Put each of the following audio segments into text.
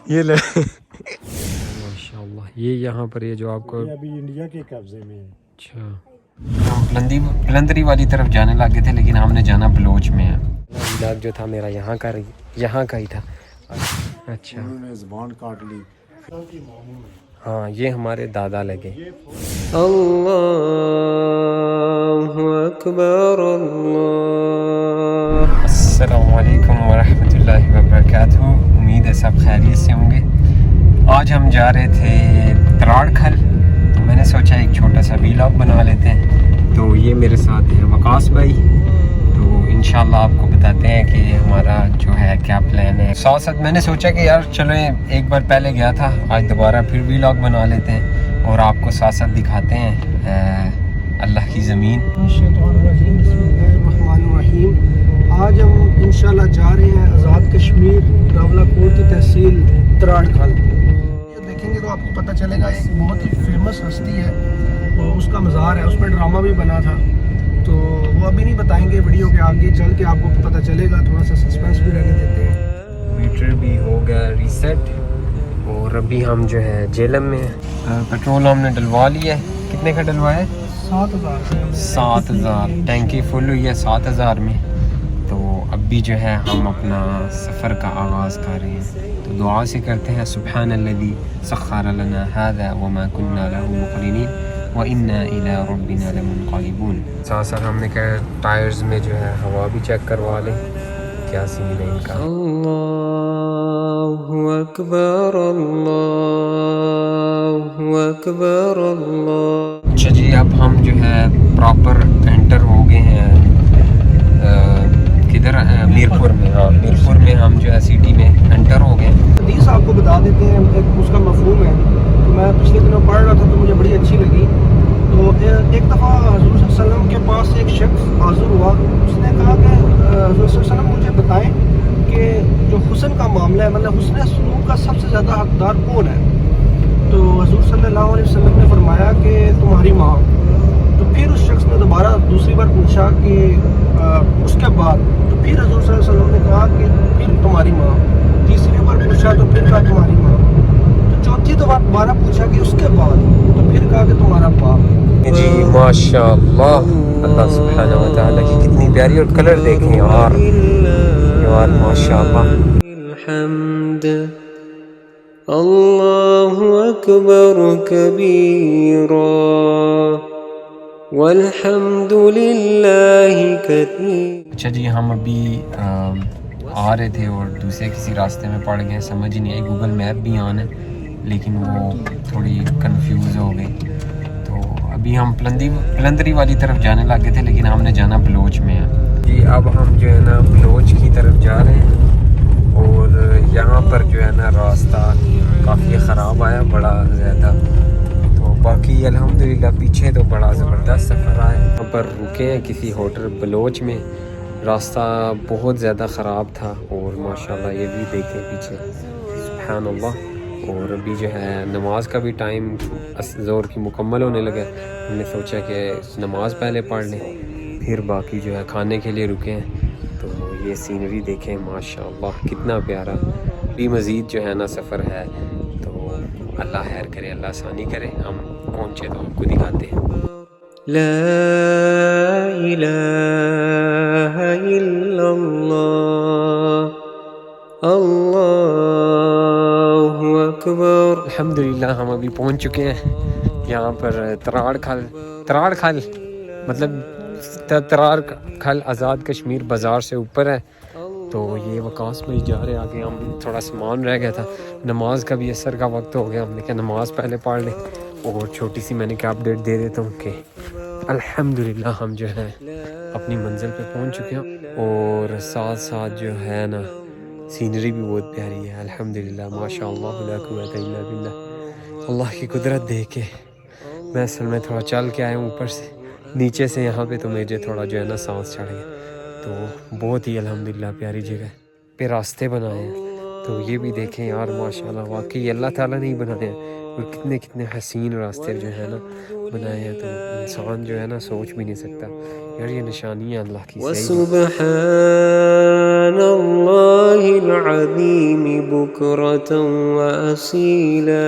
یہ لے ماشاءاللہ یہ یہاں پر یہ جو آپ کو ابھی انڈیا کے قبضے میں ہے. اچھا ہم پلندری والی طرف جانے لگے تھے لیکن ہم نے جانا بلوچ میں ہے. ولاگ جو تھا میرا یہاں کا ہی تھا. اچھا انہوں نے زبان کاٹ لی. ہاں یہ ہمارے دادا لگے. اللہ اکبر اللہ. السلام علیکم ورحمۃ اللہ وبرکاتہ. امید ہے سب خیریت سے ہوں گے. آج ہم جا رہے تھے تراڑ کھل تو میں نے سوچا ایک چھوٹا سا ویلاگ بنا لیتے ہیں. تو یہ میرے ساتھ ہے وقاص بھائی. تو انشاءاللہ آپ کو بتاتے ہیں کہ ہمارا جو ہے کیا پلان ہے. ساتھ ساتھ میں نے سوچا کہ یار چلو ایک بار پہلے گیا تھا آج دوبارہ پھر ویلاگ بنا لیتے ہیں اور آپ کو ساتھ ساتھ دکھاتے ہیں اللہ کی زمین. بسم اللہ الرحمن الرحیم. آج ہم انشاءاللہ جا رہے ہیں آزاد کشمیر راولاکوٹ کی تحصیل تراڑ کھل. یہ دیکھیں گے تو آپ کو پتہ چلے گا ایک بہت ہی فیمس ہستی ہے اور اس کا مزار ہے. اس پہ ڈرامہ بھی بنا تھا تو وہ ابھی نہیں بتائیں گے, ویڈیو کے آگے چل کے آپ کو پتہ چلے گا. تھوڑا سا سسپینس بھی رہنے دیتے ہیں. میٹر بھی ہو گیا ریسیٹ اور ابھی ہم جو ہے جیلم میں ہیں. پیٹرول ہم نے ڈلوا لیا ہے. کتنے کا ڈلوایا ہے؟ 7,000. ٹینکی فل ہوئی ہے 7,000 میں. تو اب بھی جو ہے ہم اپنا سفر کا آغاز کر رہے ہیں. تو دعا سے کرتے ہیں سبحان الذی سخر لنا هذا وما كنا له مقرنین وَإِنَّا إِلَىٰ رَبِّنَا لَمُنْقَلِبُونَ. ساتھ ساتھ ہم نے کہا ٹائرز میں جو ہے ہوا بھی چیک کروا لیں کیا سین ہے ان کا. اللہ اکبر اللہ اکبر اللہ. اچھا جی اب ہم جو ہے پراپر انٹر ہو گئے ہیں کدھر میرپور میں. ہاں میرپور میں ہم جو ہے سٹی میں انٹر ہو گئے. حدیث آپ کو بتا دیتے ہیں, ایک اس کا مفہوم ہے تو میں پچھلے دنوں پڑھ رہا تھا تو مجھے بڑی اچھی لگی. تو ایک دفعہ حضور صلی اللہ علیہ وسلم کے پاس ایک شخص حاضر ہوا. اس نے کہا کہ حضور صلی اللہ علیہ وسلم مجھے بتائیں کہ جو حسن کا معاملہ ہے مطلب حسن سلوک کا سب سے زیادہ حقدار کون ہے. تو حضور صلی اللہ علیہ وسلم نے فرمایا کہ تمہاری ماں. تو پھر اس شخص نے دوبارہ دوسری بار پوچھا کہ اس کے بعد. تو پھر حضور صلی اللہ علیہ وسلم نے کہا کہ پھر تمہاری ماں. تیسری بار پوچھا تو پھر کہا تمہاری ماں. تو چوتھی دفعہ دوبارہ پوچھا کہ اس کے بعد. تو پھر کہا کہ تمہارا باپ. جی ماشاءاللہ اللہ سبحانہ و تعالیٰ کی کتنی پیاری. اور کلر دیکھیں یار ماشاءاللہ. الحمد اللہ اکبر کبیرا والحمد للہ کثیر. اچھا جی ہم ابھی آ رہے تھے اور دوسرے کسی راستے میں پڑ گئے. سمجھ ہی نہیں آئی. گوگل میپ بھی آن ہے لیکن وہ تھوڑی کنفیوز ہو گئی. تو ابھی ہم پلندری والی طرف جانے لگے تھے لیکن ہم نے جانا بلوچ میں ہے. جی اب ہم جو ہے نا بلوچ کی طرف جا رہے ہیں اور یہاں پر جو ہے نا راستہ کافی خراب آیا بڑا زیادہ. تو باقی الحمدللہ پیچھے تو بڑا زبردست سفر آیا. یہاں پر رکے ہیں کسی ہوٹل بلوچ میں. راستہ بہت زیادہ خراب تھا اور ماشاءاللہ یہ بھی دیکھیں پیچھے سبحان اللہ. اور ابھی جو ہے نماز کا بھی ٹائم ظہر کی مکمل ہونے لگا. ہم نے سوچا کہ نماز پہلے پڑھ لیں پھر باقی جو ہے کھانے کے لیے رکے ہیں. تو یہ سینری دیکھیں ماشاءاللہ کتنا پیارا. بھی مزید جو ہے نا سفر ہے تو اللہ خیر کرے اللہ آسانی کرے. ہم پہنچے تو آپ کو دکھاتے ہیں. لا الہ الا اللہ اللہ اکبر. الحمدللہ ہم ابھی پہنچ چکے ہیں یہاں پر تراڑ کھل مطلب تراڑ کھل آزاد کشمیر بازار سے اوپر ہے. تو یہ وقاص بھائی جا رہے آگے. ہم تھوڑا سامان رہ گیا تھا. نماز کا بھی عصر کا وقت ہو گیا. ہم نے کہا نماز پہلے پڑھ لیں. اور چھوٹی سی میں نے کیا اپڈیٹ دے دیتا ہوں کہ الحمدللہ ہم جو ہے اپنی منزل پہ پہنچ چکے ہیں. اور ساتھ ساتھ جو ہے نا سینری بھی بہت پیاری ہے الحمدللہ ماشاءاللہ لا قوت الا باللہ. اللہ کی قدرت دیکھ کے میں اصل میں تھوڑا چل کے آیا ہوں اوپر سے نیچے سے یہاں پہ. تو مجھے تھوڑا جو ہے نا سانس چڑھ گیا. تو بہت ہی الحمدللہ پیاری جگہ پہ راستے بنائے ہیں. تو یہ بھی دیکھیں یار ماشاءاللہ واقعی اللہ تعالیٰ نے ہی بنائے ہیں. اور کتنے حسین راستے جو ہے نا بنائے ہیں. تو انسان جو ہے نا سوچ بھی نہیں سکتا یار یہ نشانی ہے اللہ کی. سبحان اللہ العظيم بكرة وأصيلا.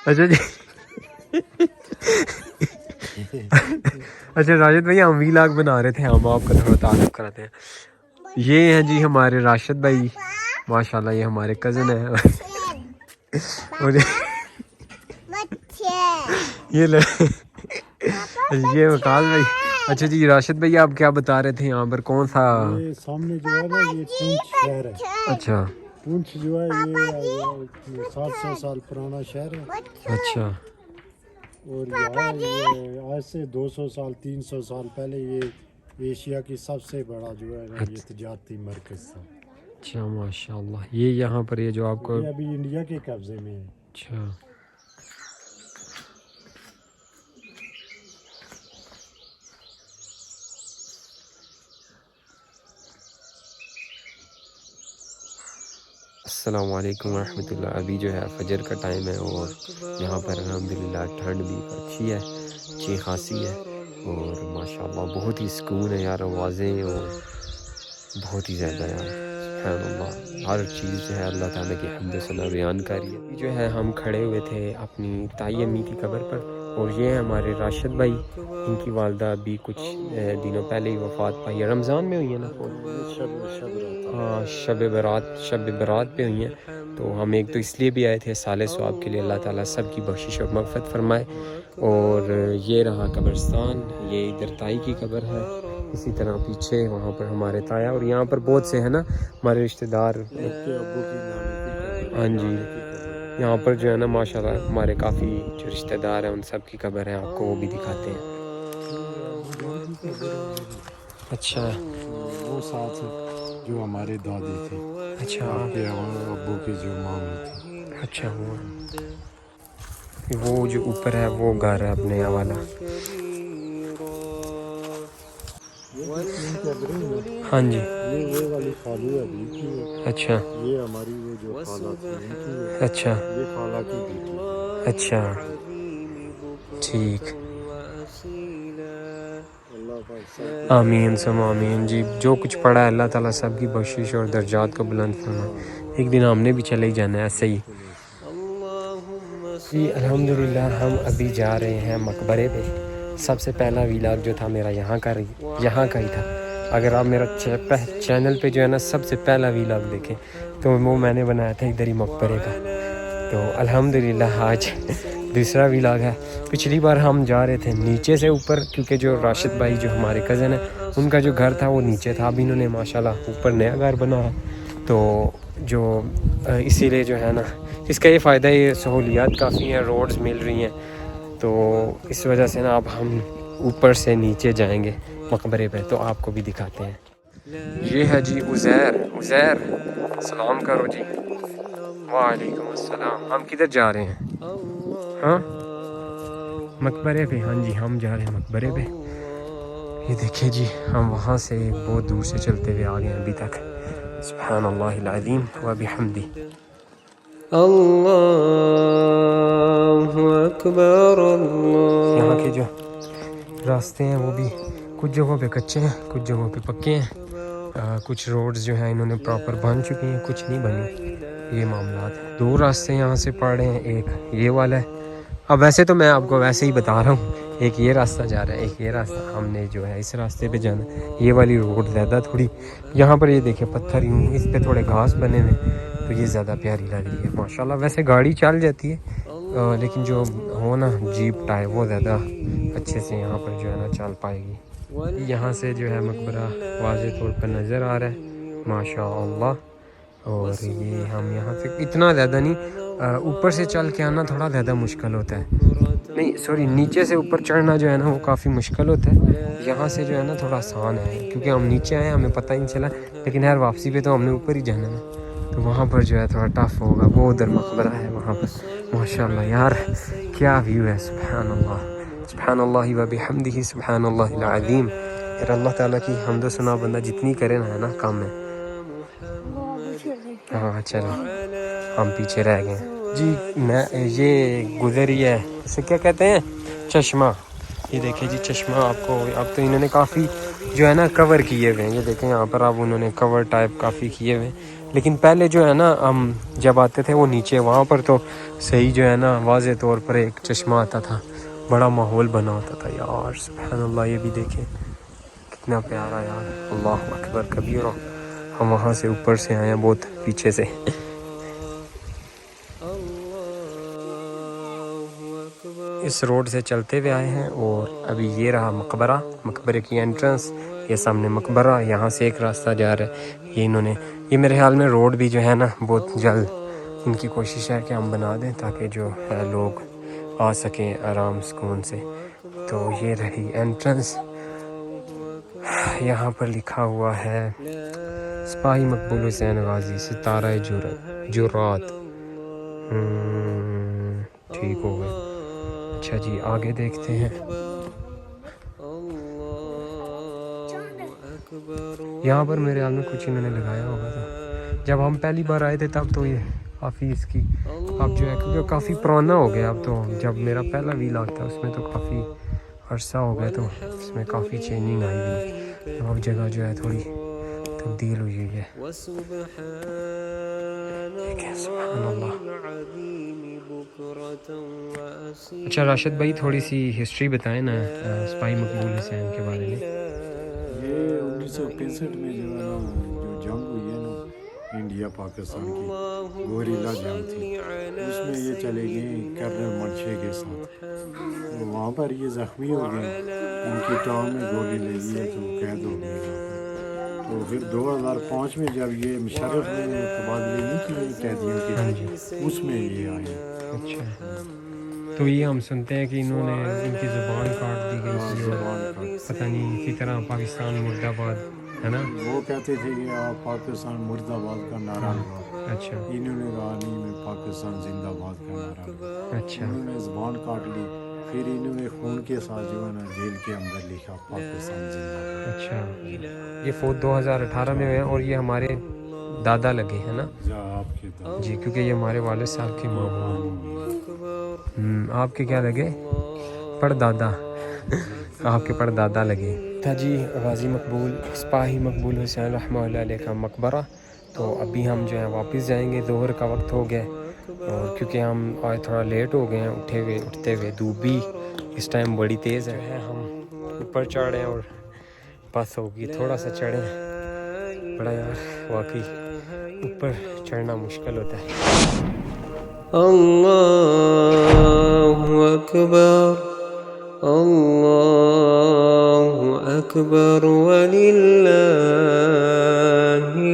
اچھا جی اچھا راشد بھائی ہم ویلاگ بنا رہے تھے, ہم آپ کا تھوڑا تعارف کراتے ہیں. یہ ہیں جی ہمارے راشد بھائی, ماشاءاللہ یہ ہمارے کزن ہیں. اور یہ وقاص بھائی. اچھا جی راشد بھائی آپ کیا بتا رہے تھے, یہاں پر کون سا؟ یہ سامنے جو ہے نا یہ پونچھ شہر ہے. اچھا پونچھ جو ہے یہ 700 سال پرانا شہر ہے. اچھا اور یہاں یہ آج سے 200 سال 300 سال پہلے یہ ایشیا کی سب سے بڑا جو ہے نا یہ تجارتی مرکز تھا. اچھا ماشاءاللہ. یہ یہاں پر یہ جو آپ کو یہ ابھی انڈیا کے قبضے میں ہے. اچھا السلام علیکم ورحمۃ اللہ. ابھی جو ہے فجر کا ٹائم ہے اور یہاں پر الحمدللہ ٹھنڈ بھی اچھی ہے, اچھی خاصی ہے, اور ماشاءاللہ بہت ہی سکون ہے یار. آوازیں اور بہت ہی زیادہ یار سبحان اللہ, ہر چیز جو ہے اللہ تعالیٰ کی حمد و ثنا بیان کر رہی ہے. جو ہے ہم کھڑے ہوئے تھے اپنی تائی امی کی قبر پر, اور یہ ہے ہمارے راشد بھائی, ان کی والدہ ابھی کچھ دنوں پہلے ہی وفات پائی ہے. رمضان میں ہوئی ہے نا, ہاں شب برات پہ ہوئی ہیں. تو ہم ایک تو اس لیے بھی آئے تھے سال ثواب کے لیے, اللہ تعالیٰ سب کی بخشش اور مغفرت فرمائے. اور یہ رہا قبرستان, یہ ادھر تائی کی قبر ہے, اسی طرح پیچھے وہاں پر ہمارے تایا, اور یہاں پر بہت سے ہیں نا ہمارے رشتہ دار. ہاں جی یہاں پر جو ہے نا ماشاءاللہ ہمارے کافی جو رشتہ دار ہیں ان سب کی قبر ہے, آپ کو وہ بھی دکھاتے ہیں. اچھا وہ ساتھ جو ہمارے دادی تھے, اچھا آپ کے ابو کی جو مامی تھی. اچھا وہ جو اوپر ہے وہ گھر ہے اپنے والا. ہاں جی یہ وہ والی خالو ہے ابھی کی ہے. اچھا یہ ہماری وہ جو خالہ تھی ان کی ہے. اچھا یہ خالہ کی بیٹی ہے. اچھا ٹھیک. اللہ پاک سب آمین سم آمین. جی جو کچھ پڑھا ہے اللہ تعالیٰ سب کی بخشش اور درجات کو بلند فرمائے. ایک دن ہم نے بھی چلے ہی جانا ہے ایسے ہی. جی الحمدللہ ہم ابھی جا رہے ہیں مقبرے پہ. سب سے پہلا ویلاگ جو تھا میرا یہاں کا ہی تھا. اگر آپ میرا چینل پہ جو ہے نا سب سے پہلا ویلاگ دیکھیں تو وہ میں نے بنایا تھا ادھر ہی مقبرے کا. تو الحمدللہ آج دوسرا ویلاگ ہے. پچھلی بار ہم جا رہے تھے نیچے سے اوپر, کیونکہ جو راشد بھائی جو ہمارے کزن ہیں ان کا جو گھر تھا وہ نیچے تھا. اب انہوں نے ماشاءاللہ اوپر نیا گھر بنایا, تو جو اسی لیے جو ہے نا اس کا یہ فائدہ, یہ سہولیات کافی ہیں, روڈز مل رہی ہیں, تو اس وجہ سے نا اب ہم اوپر سے نیچے جائیں گے مقبرے پہ, تو آپ کو بھی دکھاتے ہیں. یہ ہے جی عزیر سلام کرو جی. وعلیکم السلام. ہم کدھر جا رہے ہیں؟ ہاں مقبرے پہ. ہاں جی ہم جا رہے ہیں مقبرے پہ. یہ دیکھیں جی ہم وہاں سے بہت دور سے چلتے ہوئے آ گئے ہیں ابھی تک. سبحان اللہ العظیم و بحمدہ. اللہ اکبر اللہ. یہاں کے جو راستے ہیں وہ بھی کچھ جگہوں پہ کچے ہیں, کچھ جگہوں پہ پکے ہیں. کچھ روڈز جو ہیں انہوں نے پراپر بن چکی ہیں, کچھ نہیں بنی. یہ معاملات ہیں. دو راستے یہاں سے پڑ رہے ہیں, ایک یہ والا ہے. اب ویسے تو میں آپ کو ویسے ہی بتا رہا ہوں, ایک یہ راستہ جا رہا ہے, ایک یہ راستہ. ہم نے جو ہے اس راستے پہ جانا. یہ والی روڈ زیادہ تھوڑی, یہاں پر یہ دیکھیں پتھر ہی, اس پہ تھوڑے گھاس بنے ہوئے, تو یہ زیادہ پیاری لگ رہی ہے ماشاءاللہ. ویسے گاڑی چل جاتی ہے, لیکن جو ہو نا جیپ ٹائپ وہ زیادہ اچھے سے یہاں پر جو ہے نا چل پائے گی. یہاں سے جو ہے مقبرہ واضح طور پر نظر آ رہا ہے ماشاءاللہ. اور یہ ہم یہاں سے اتنا زیادہ نہیں, اوپر سے چل کے آنا تھوڑا زیادہ مشکل ہوتا ہے. نہیں سوری, نیچے سے اوپر چڑھنا جو ہے نا وہ کافی مشکل ہوتا ہے. یہاں سے جو ہے نا تھوڑا آسان ہے, کیونکہ ہم نیچے آئے ہمیں پتہ ہی نہیں چلا. لیکن یار واپسی پہ تو ہم نے اوپر ہی جانا نا, تو وہاں پر جو ہے تھوڑا ٹف ہوگا. وہ ادھر مقبرہ ہے وہاں پر ماشاءاللہ. یار کیا ویو ہے, سبحان اللہ سبحان اللہ و بحمدہ سبحان اللہ العظیم. یار اللہ تعالیٰ کی حمد و ثنا بندہ جتنی کرے نا ہے نا کم ہے. ہاں چلو ہم پیچھے رہ گئے جی. میں یہ گزری ہے اسے کیا کہتے ہیں, چشمہ. یہ دیکھیں جی چشمہ آپ کو اب تو انہوں نے کافی جو ہے نا کور کیے ہوئے ہیں. یہ دیکھیں یہاں پر اب انہوں نے کور ٹائپ کافی کیے ہوئے ہیں. لیکن پہلے جو ہے نا ہم جب آتے تھے وہ نیچے وہاں پر تو صحیح جو ہے نا واضح طور پر ایک چشمہ آتا تھا, بڑا ماحول بنا ہوتا تھا یار. سبحان اللہ, یہ بھی دیکھیں کتنا پیارا یار. اللہ اکبر کبیرہ. ہم وہاں سے اوپر سے آئے ہیں, بہت پیچھے سے. اس روڈ سے چلتے ہوئے آئے ہیں اور ابھی یہ رہا مقبرہ, مقبرے کی انٹرنس. یہ سامنے مقبرہ, یہاں سے ایک راستہ جا رہا ہے. یہ انہوں نے یہ میرے خیال میں روڈ بھی جو ہے نا بہت جلد ان کی کوشش ہے کہ ہم بنا دیں تاکہ جو ہے لوگ آ سکیں آرام سکون سے. تو یہ رہی انٹرنس. یہاں پر لکھا ہوا ہے سپاہی مقبول حسین غازی ستارہ جرات. ٹھیک ہو گئے. اچھا جی آگے دیکھتے ہیں. یہاں پر میرے خیال میں کچھ انہوں نے لگایا ہوگا. تو جب ہم پہلی بار آئے تھے تب تو یہ کافی اس کی اب جو ہے کیونکہ کافی پرانا ہو گیا. اب تو جب میرا پہلا ویلاگ تھا اس میں تو کافی عرصہ ہو گیا, تو اس میں کافی چینجنگ آئی ہوئی. اب جگہ جو ہے تھوڑی تبدیل ہوئی ہوئی ہے. سبحان اللہ. اچھا راشد بھائی تھوڑی سی ہسٹری بتائیں نا سپاہی مقبول حسین کے بارے میں. یہ 1965 میں جو ہے نا جو جنگ ہوئی ہے نا انڈیا پاکستان کی گوریلا جنگ تھی, اس میں یہ چلے گئے کرنل منشے کے ساتھ. وہاں پر یہ زخمی ہو گئے, ان کی ٹانگ میں گولی لگی ہے تو قید ہو گئی وہاں پر. تو پھر 2005 میں جب یہ مشرف نے تبادلے نہیں کیے قیدیوں کے, اس میں یہ آئے. اچھا تو یہ ہم سنتے ہیں کہ انہوں نے ان کی زبان کاٹ دی گئی تھی اور پتہ نہیں اسی طرح پاکستان مرد آباد ہے نا, وہ کہتے تھے کہ آپ پاکستان مرد آباد کا نعرہ لگاؤ. اچھا انہوں نے کہا نہیں میں پاکستان زندہ آباد کا نعرہ لگاؤ. اچھا انہوں نے زبان کاٹ لی. پھر انہوں نے خون کے ساتھ جو ہے نا جیل کے اندر لکھا پاکستان زندہ آباد. اچھا یہ فوت 2018 میں ہوئے ہیں اور یہ ہمارے دادا لگے ہیں نا آپ کے جی, کیونکہ یہ ہمارے والد صاحب کے ماموں ہیں. آپ کے کیا لگے؟ پڑ دادا. آپ کے پڑ دادا لگے تھا جی. غازی مقبول سپاہی مقبول حسین رحمہ اللہ علیہ کا مقبرہ. تو ابھی ہم جو ہے واپس جائیں گے, ظہر کا وقت ہو گیا اور کیونکہ ہم آج تھوڑا لیٹ ہو گئے ہیں اٹھتے ہوئے. دھوپ بھی اس ٹائم بڑی تیز ہے. ہم اوپر چڑھ رہے ہیں اور بس ہوگی تھوڑا سا چڑھیں. بڑا یار واقعی اوپر چڑھنا مشکل ہوتا ہے. اللہ اکبر اللہ اکبر وللہ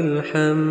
الحمد.